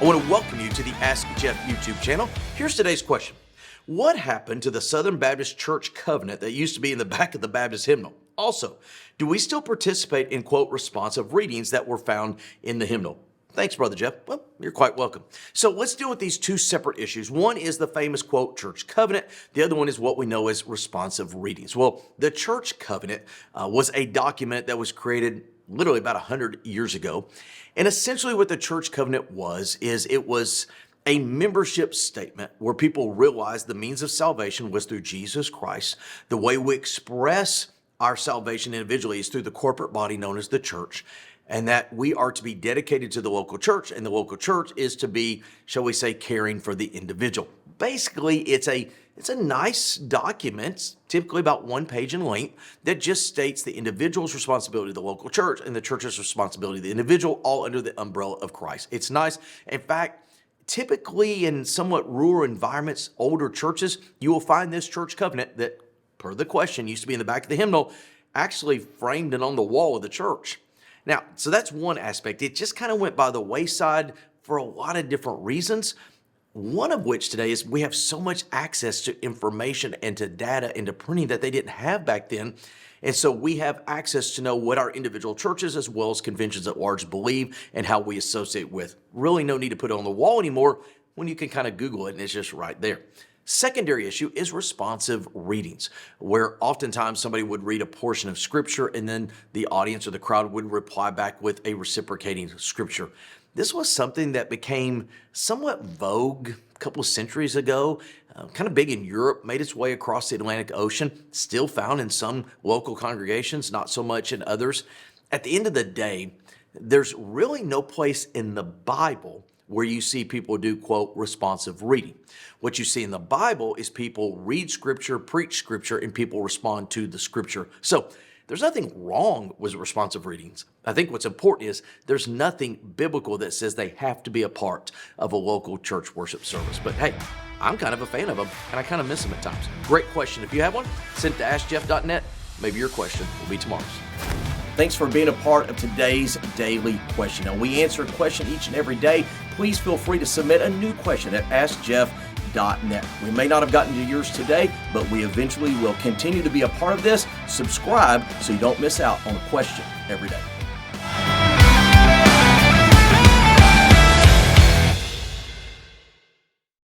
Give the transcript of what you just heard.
want to welcome you to the Ask Jeff YouTube channel. Here's today's question. What happened to the Southern Baptist Church covenant that used to be in the back of the Baptist hymnal? Also, do we still participate in, quote, responsive readings that were found in the hymnal? Thanks, Brother Jeff. Well, you're quite welcome. So let's deal with these two separate issues. One is the famous, quote, church covenant. The other one is what we know as responsive readings. Well, the church covenant was a document that was created literally about 100 years ago. And essentially what the church covenant was a membership statement where people realized the means of salvation was through Jesus Christ. The way we express our salvation individually is through the corporate body known as the church, and that we are to be dedicated to the local church, and the local church is to be, shall we say, caring for the individual. Basically, it's a nice document, typically about 1 page in length, that just states the individual's responsibility to the local church and the church's responsibility to the individual, all under the umbrella of Christ. It's nice. In fact, typically in somewhat rural environments, older churches, you will find this church covenant that, per the question, used to be in the back of the hymnal, actually framed and on the wall of the church. Now, so that's one aspect. It just kind of went by the wayside for a lot of different reasons. One of which today is we have so much access to information and to data and to printing that they didn't have back then. And so we have access to know what our individual churches as well as conventions at large believe and how we associate with. Really no need to put it on the wall anymore when you can kind of Google it and it's just right there. Secondary issue is responsive readings, where oftentimes somebody would read a portion of scripture and then the audience or the crowd would reply back with a reciprocating scripture. This was something that became somewhat vogue a couple of centuries ago, kind of big in Europe, made its way across the Atlantic Ocean, still found in some local congregations, not so much in others. At the end of the day, there's really no place in the Bible where you see people do, quote, responsive reading. What you see in the Bible is people read scripture, preach scripture, and people respond to the scripture. So there's nothing wrong with responsive readings. I think what's important is there's nothing biblical that says they have to be a part of a local church worship service. But hey, I'm kind of a fan of them, and I kind of miss them at times. Great question. If you have one, send it to askjeff.net. Maybe your question will be tomorrow's. Thanks for being a part of today's daily question. Now, we answer a question each and every day. Please feel free to submit a new question at askjeff.net. We may not have gotten to yours today, but we eventually will continue to be a part of this. Subscribe so you don't miss out on a question every day.